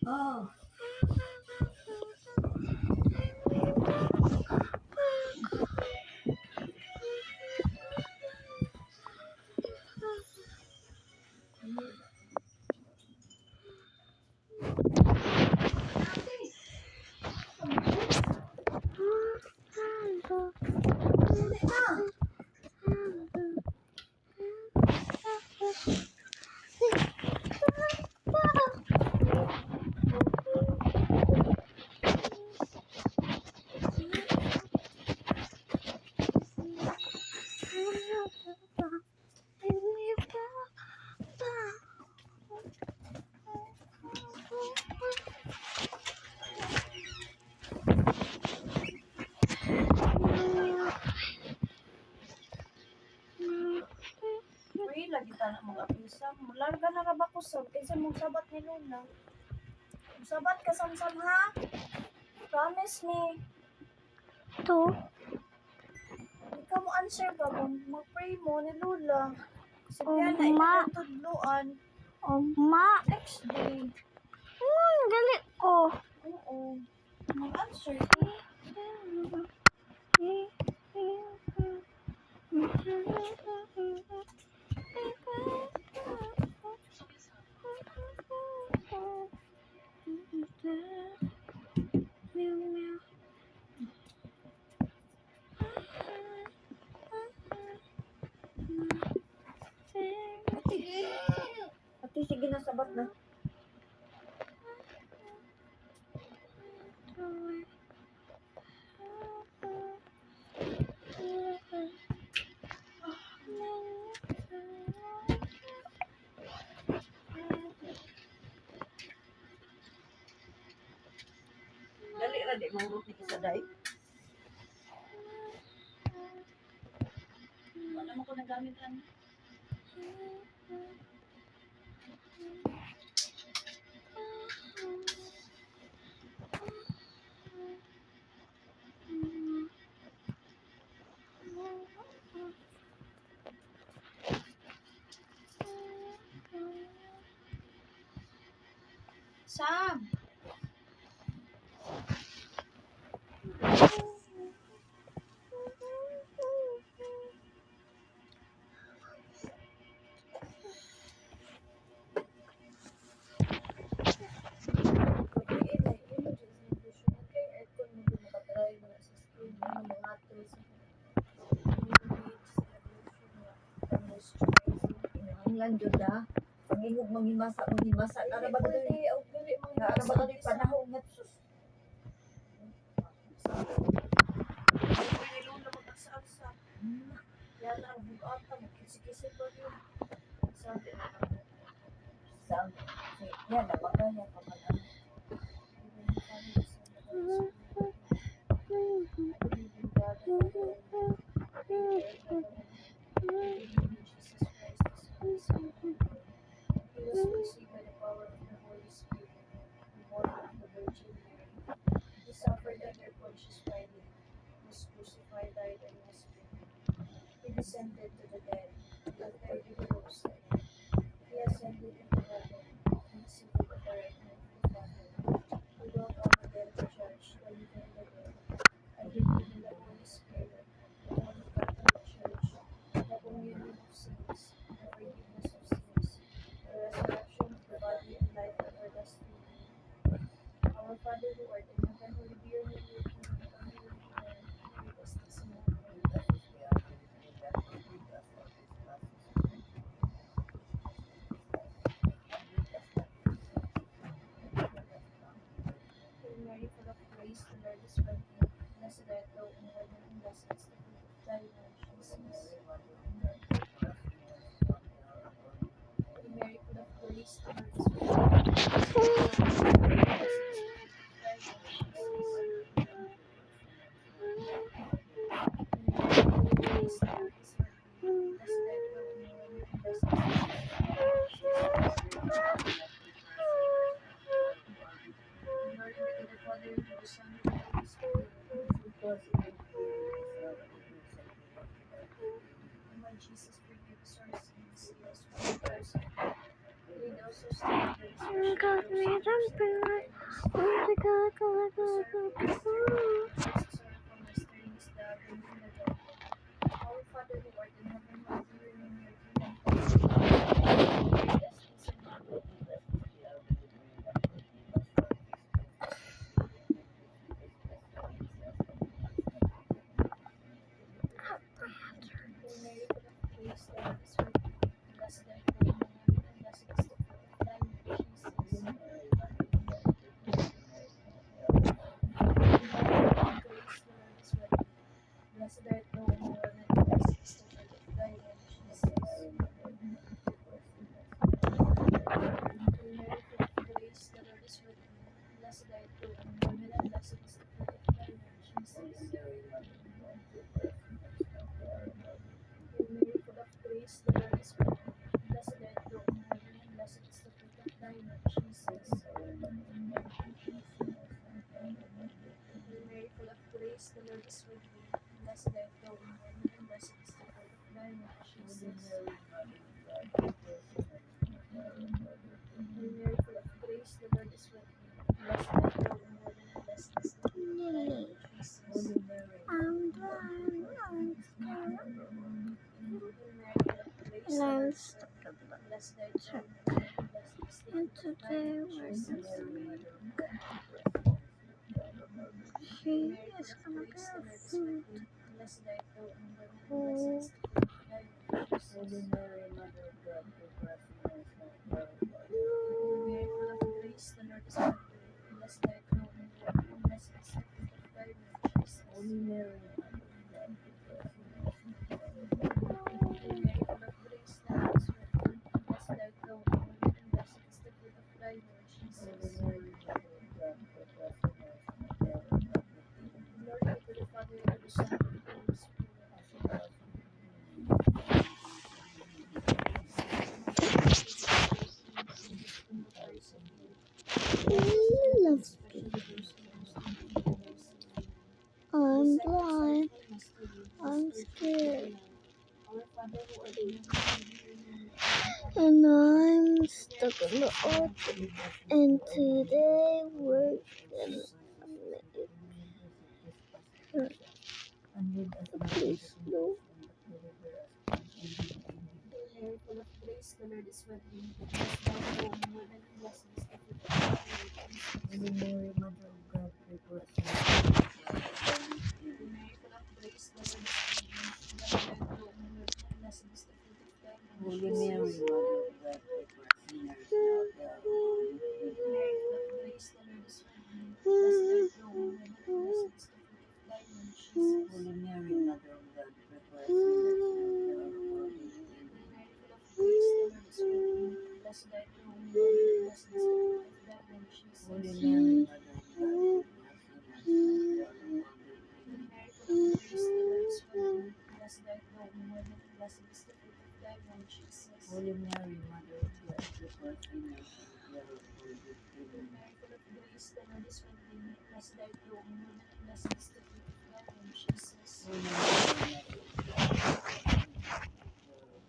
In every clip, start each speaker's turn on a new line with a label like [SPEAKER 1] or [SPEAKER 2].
[SPEAKER 1] Oh.
[SPEAKER 2] Lagi ta na mga pisang. Larga na ra ba ko sab kasi mong sabat ni Luna. Sabat ka samsam ha? Promise me.
[SPEAKER 3] To.
[SPEAKER 2] Ikaw mo answer ba kung mag-pray mo ni Lula? Kasi
[SPEAKER 3] Oh,
[SPEAKER 2] kaya na
[SPEAKER 3] ma.
[SPEAKER 2] tudluan.
[SPEAKER 3] Ma.
[SPEAKER 2] Next day.
[SPEAKER 3] Dali ko.
[SPEAKER 2] Oo. Mag-answer ka. Ate, sige na, sabat na. Dali ra di mangurot ni sa day. Wala mo ko nagamit lang. Sam!
[SPEAKER 1] Lang jud na. Pangingog manghimasa ara ba gud? Ara ba gud panahon nga sus.
[SPEAKER 2] Yan ang bugata, kisi-kisi pa rin. Sabi na
[SPEAKER 1] Sa yan na magaya pa man.
[SPEAKER 2] Descended to the dead, the third day rose again. He ascended into heaven, and seated at the right hand of the Father. He will come again to judge the living and the dead. I believe in the Holy Spirit, the Holy Catholic Church, the communion of saints, the forgiveness of sins, the resurrection of the body and life everlasting. Our Father who art in heaven, hallowed be your name, your kingdom come, your will be done, on earth as it is in heaven. Hail Mary, full of grace, the Lord is with thee. Blessed art thou in women, and blessed is the fruit of thy womb, Jesus. Hail Mary, full of grace, the Lord is with thee. Glory be to the Father, and to the Son, and to the Holy Spirit. And when Jesus forgave us our sins, he has forgiven us. Lead us, O Saint, to the
[SPEAKER 3] God,
[SPEAKER 2] special
[SPEAKER 3] we
[SPEAKER 2] mercy
[SPEAKER 3] don't
[SPEAKER 2] of
[SPEAKER 3] feel
[SPEAKER 2] thy
[SPEAKER 3] it.
[SPEAKER 2] mercy.
[SPEAKER 3] Oh my God, God, God,
[SPEAKER 2] Sorrowful
[SPEAKER 3] God,
[SPEAKER 2] mystery, sorrowful mystery is the agony in the death. Our Father who art in heaven, hallowed be your name, your kingdom come. Lead us, peace, and love. Hail Mary, full of grace, the Lord is with thee. Blessed art thou among women, and blessed is the fruit of thy womb, Jesus. Hail Mary, full of grace, the Lord is with thee. Blessed art thou among women, and blessed is the fruit of thy womb, Jesus. Hail Mary, full of grace, the Lord is with thee. Blessed art thou among women, and blessed is the fruit of thy womb, Jesus. Hail Mary, full of grace, the Lord is with thee. Blessed art thou among women, and blessed is the fruit of thy womb, Jesus. Hail Mary, full of grace, the Lord is with thee. Blessed art thou among women, and blessed is the fruit of thy womb, Jesus. Hail Mary, full of grace, the Lord is with thee. Blessed art thou among women, and blessed is the fruit of thy womb, Jesus.
[SPEAKER 3] I'm done. I'm scared.
[SPEAKER 2] Hail Mary, full of grace,
[SPEAKER 3] And
[SPEAKER 2] the Lord
[SPEAKER 3] I'm
[SPEAKER 2] is with
[SPEAKER 3] stuck
[SPEAKER 2] thee.
[SPEAKER 3] in the
[SPEAKER 2] Blessed art thou among women, and blessed is the
[SPEAKER 3] and
[SPEAKER 2] fruit of thy
[SPEAKER 3] today
[SPEAKER 2] womb,
[SPEAKER 3] we're
[SPEAKER 2] Jesus.
[SPEAKER 3] going
[SPEAKER 2] Hail
[SPEAKER 3] she
[SPEAKER 2] Mary, full
[SPEAKER 3] is
[SPEAKER 2] of
[SPEAKER 3] gonna be
[SPEAKER 2] grace, the
[SPEAKER 3] a
[SPEAKER 2] Lord is with
[SPEAKER 3] food.
[SPEAKER 2] thee. Blessed art thou among women, and blessed is the fruit of thy womb, Jesus. Hail Mary, full of grace, the Lord is with thee. Blessed art thou among women, and blessed is the fruit of thy womb, Jesus. Hail Mary, full of grace, the Lord is with thee. Blessed art thou among women, and blessed is the fruit of thy womb, Jesus. Glory be to the Father, and to the Son, and to the Holy Spirit.
[SPEAKER 3] Love.
[SPEAKER 2] Especially those who most need thy mercy.
[SPEAKER 3] I'm
[SPEAKER 2] The second
[SPEAKER 3] blind.
[SPEAKER 2] sorrowful mystery, the
[SPEAKER 3] I'm
[SPEAKER 2] Scourging of the
[SPEAKER 3] scared.
[SPEAKER 2] Lord. Our Father who art in heaven, hallowed be your name, your kingdom come.
[SPEAKER 3] And I'm stuck in the ocean. And today we're gonna make it. Please, no.
[SPEAKER 2] Hail Mary, full of grace, the Lord is with thee. Blessed art thou among women, and blessed is the fruit of thy womb, Jesus. Hail Mary, full of grace, the Lord is with thee. Blessed art thou among women, and blessed is the fruit of thy womb, Jesus. Mary, full of grace, the Lord is with thee. Blessed art thou among women, and blessed is the fruit of thy womb, Jesus. Holy Mary, Mother of God, pray for us sinners, now and at the hour of our death. Hail Mary, full of grace, the Lord is with thee. Blessed art thou among women, and blessed is the fruit of thy womb, Jesus. Holy Mary, Mother of God, pray for us sinners, now and at the hour of our death. Hail Mary, full of grace, the Lord is with thee. Blessed art thou among women, and blessed is the fruit of thy womb, Jesus. Holy Mary, Mother of God, pray for us sinners, now and at the hour of our death. Hail Mary, full of grace, the Lord is with thee. Blessed art thou among women, and blessed is the fruit of thy womb, Jesus. Holy Mary, Mother of God, pray for us sinners, now and at the hour of our death.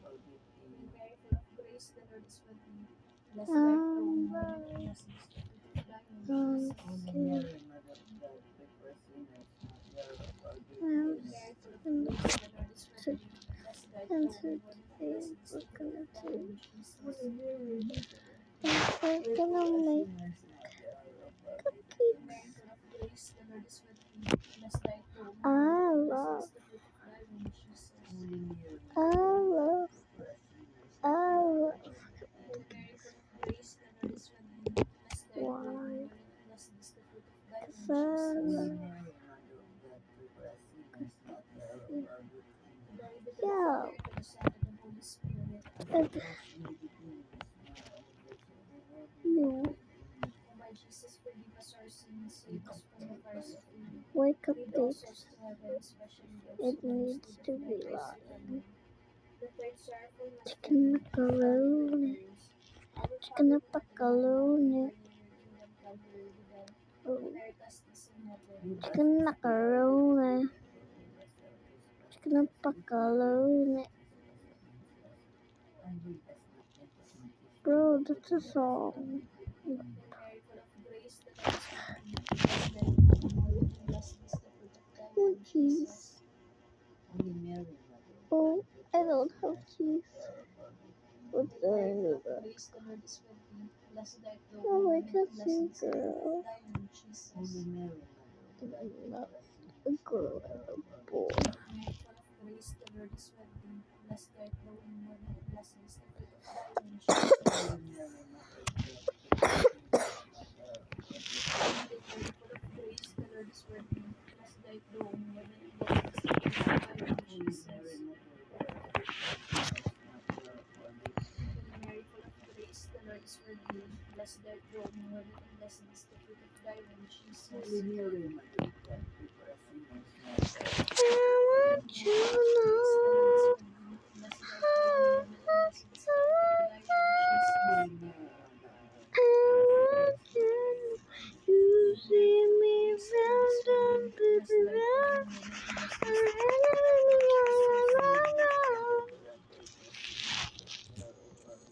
[SPEAKER 2] Hail Mary, full of grace, the Lord is with thee. Blessed art thou among women, and blessed is the fruit of thy womb, Jesus. Holy Mary, Mother of God, pray for us sinners, now and at the hour of our death. Hail Mary, full of grace, the Lord is with thee. Blessed art
[SPEAKER 3] And
[SPEAKER 2] thou among women, and
[SPEAKER 3] today
[SPEAKER 2] blessed is
[SPEAKER 3] we're
[SPEAKER 2] the fruit
[SPEAKER 3] gonna
[SPEAKER 2] of thy
[SPEAKER 3] do.
[SPEAKER 2] womb, Jesus. Holy Mary,
[SPEAKER 3] And we're gonna make
[SPEAKER 2] Hail
[SPEAKER 3] cookies.
[SPEAKER 2] Mary, full of grace, the Lord is with thee. Blessed art thou among
[SPEAKER 3] I
[SPEAKER 2] women, and blessed
[SPEAKER 3] love,
[SPEAKER 2] is the fruit of thy womb, Jesus. Holy Mary,
[SPEAKER 3] I love, I love
[SPEAKER 2] Hail Mary, full of grace, the Lord is with thee. Blessed art thou among
[SPEAKER 3] wine.
[SPEAKER 2] women, and blessed is the fruit of thy womb,
[SPEAKER 3] I
[SPEAKER 2] Jesus.
[SPEAKER 3] love
[SPEAKER 2] Mary, Mother of God, pray for us sinners, now and at the hour of our death. Glory be to the
[SPEAKER 3] yeah.
[SPEAKER 2] Father, and to the Son, and to the Holy Spirit.
[SPEAKER 3] And
[SPEAKER 2] As in the beginning, is now, and ever shall be, world
[SPEAKER 3] you.
[SPEAKER 2] without end. Amen.
[SPEAKER 3] wake up
[SPEAKER 2] Lead us
[SPEAKER 3] dates.
[SPEAKER 2] to heaven, especially those
[SPEAKER 3] It
[SPEAKER 2] who most
[SPEAKER 3] needs
[SPEAKER 2] need
[SPEAKER 3] to
[SPEAKER 2] of thy
[SPEAKER 3] be
[SPEAKER 2] mercy.
[SPEAKER 3] lying.
[SPEAKER 2] Amen. The third sorrowful
[SPEAKER 3] Chicken
[SPEAKER 2] mystery, the crowning with
[SPEAKER 3] macaroni.
[SPEAKER 2] thorns. Our
[SPEAKER 3] Chicken
[SPEAKER 2] Father who art in heaven,
[SPEAKER 3] macaroni.
[SPEAKER 2] hallowed be your kingdom come, your will be done
[SPEAKER 3] Oh,
[SPEAKER 2] on earth as it is in heaven.
[SPEAKER 3] chicken macaroni. Chicken macaroni. Bro, that's a song.
[SPEAKER 2] Hail Mary, full of grace, the Lord is with thee. Blessed art thou among women, and blessed is the fruit of thy
[SPEAKER 3] Oh,
[SPEAKER 2] womb,
[SPEAKER 3] jeez.
[SPEAKER 2] Jesus.
[SPEAKER 3] Oh, I don't have cheese. What's
[SPEAKER 2] Mary, full
[SPEAKER 3] that?
[SPEAKER 2] of grace, the Lord is with thee. Blessed art thou
[SPEAKER 3] Oh,
[SPEAKER 2] among
[SPEAKER 3] I
[SPEAKER 2] women,
[SPEAKER 3] can
[SPEAKER 2] and blessed
[SPEAKER 3] sing,
[SPEAKER 2] is the fruit of
[SPEAKER 3] girl.
[SPEAKER 2] thy womb, Jesus.
[SPEAKER 3] I'm not a girl, I'm a boy.
[SPEAKER 2] Mary, full of grace, the Lord is with thee. Blessed art thou among women, and blessed is the fruit of thy womb, Jesus. Mary, full of grace, the Lord is with thee. Blessed art thou among women, and blessed is the fruit of thy womb, Jesus. Mary, full of grace, the Lord is with thee. Blessed art thou among women, and blessed is the fruit of thy womb, Jesus.
[SPEAKER 3] I want you now.
[SPEAKER 2] Blessed art thou among women, and blessed is the fruit of thy womb, Jesus.
[SPEAKER 3] I want you. You see me
[SPEAKER 2] Blessed
[SPEAKER 3] round
[SPEAKER 2] art thou among women, and blessed is the fruit of thy womb, Jesus.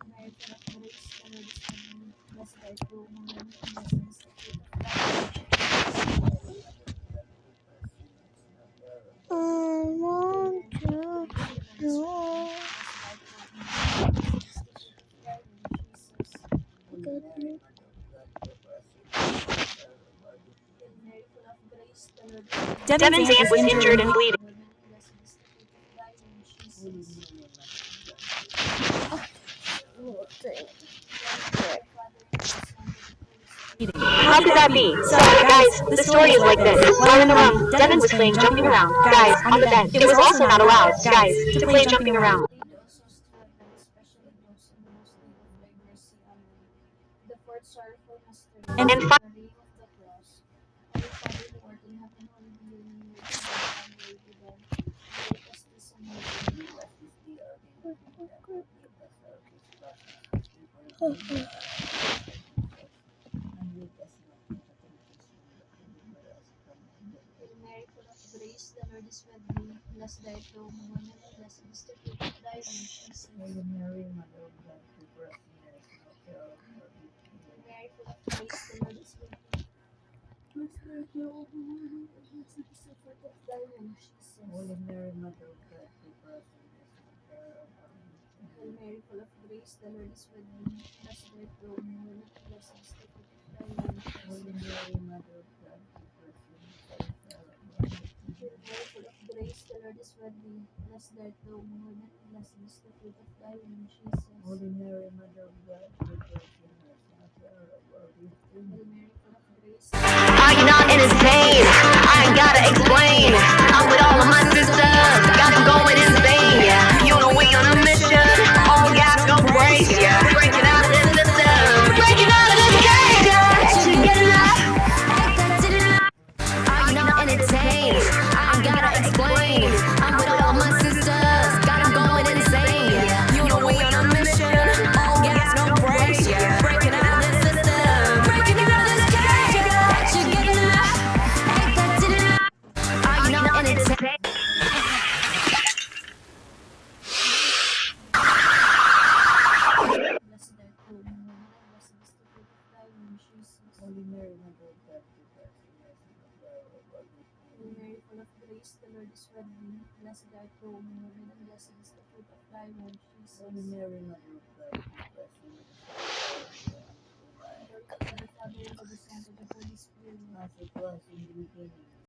[SPEAKER 2] Mary, full of grace, the Lord is with thee. Blessed art thou among women, and blessed is the fruit of thy womb, Jesus.
[SPEAKER 3] I want
[SPEAKER 2] Mary, full of
[SPEAKER 3] you.
[SPEAKER 2] grace, the Lord is with thee.
[SPEAKER 3] No.
[SPEAKER 2] Blessed art thou among women, and blessed is the fruit of thy womb, Jesus.
[SPEAKER 3] Get me.
[SPEAKER 2] Hail Mary, full of grace, the Lord is with thee.
[SPEAKER 4] Devin's aunt was injured and bleeding.
[SPEAKER 2] Women, and blessed is the fruit of thy womb, Jesus.
[SPEAKER 3] Oh, dang.
[SPEAKER 2] Glory be to the Father, and to the Son, and to the Holy Spirit.
[SPEAKER 4] How could that be? So, guys, the story is like this. While in the room, Devin was playing jumping around. Guys, on the bed. It was also not allowed, guys, to play jumping around.
[SPEAKER 2] Lead us to heaven, especially those in the most need of thy mercy. Amen. The fourth sorrowful mystery,
[SPEAKER 4] And
[SPEAKER 2] the name of the cross. Our Father who art in heaven, hallowed be your name, your kingdom come, your will be done, on earth as it is in heaven. Hail Mary, full of grace, the Lord is with thee. Blessed art thou among women, and blessed is the fruit of thy womb, Jesus. Hail Mary, full of grace, the Lord is with thee. Blessed art thou among women, and blessed is the fruit of thy womb, Jesus. Holy Mary, Mother of God, pray for us sinners, now and at the hour of our death. Amen. Hail Mary, full of grace, the Lord is with thee. Blessed art thou among women, and blessed is the fruit of thy womb, Jesus. Holy Mary, Mother of God, pray for us sinners, now and at the hour of our death. Hail Mary, full of grace, the Lord is with thee. Blessed art thou among women, and blessed is the fruit of thy womb, Jesus. Holy Mary, Mother of God, pray for us sinners, now and at the hour of our death. Amen. Hail Mary, full of grace,
[SPEAKER 4] Are you not entertained? I ain't gotta explain. I'm with all of my sisters, got them going insane. Yeah, you know we on a mission. All gas, no brakes. Yeah, breaking out of this system, breaking out of this cage. Yeah, you get enough. Are you not entertained? I ain't gotta explain. I'm with all of my sisters, got them going insane. Yeah, you know we on a mission. All gas, no brakes. Yeah, breaking out of this system, breaking out of this cage. Yeah, you get enough. Are you not entertained?
[SPEAKER 2] blessed art thou among women, and blessed is the fruit of thy womb, Jesus. Holy Mary, Mother of God, pray for us sinners, now and at the hour of our death. Hail Mary, full of grace, the Lord is with thee. Blessed art thou among women, and blessed is the fruit of thy womb, Jesus. Holy Mary, Mother of God, pray for us sinners, now and at the hour of our death. Amen. Glory be to the Father, and to the Son, and to the Holy Spirit. As it was in the beginning,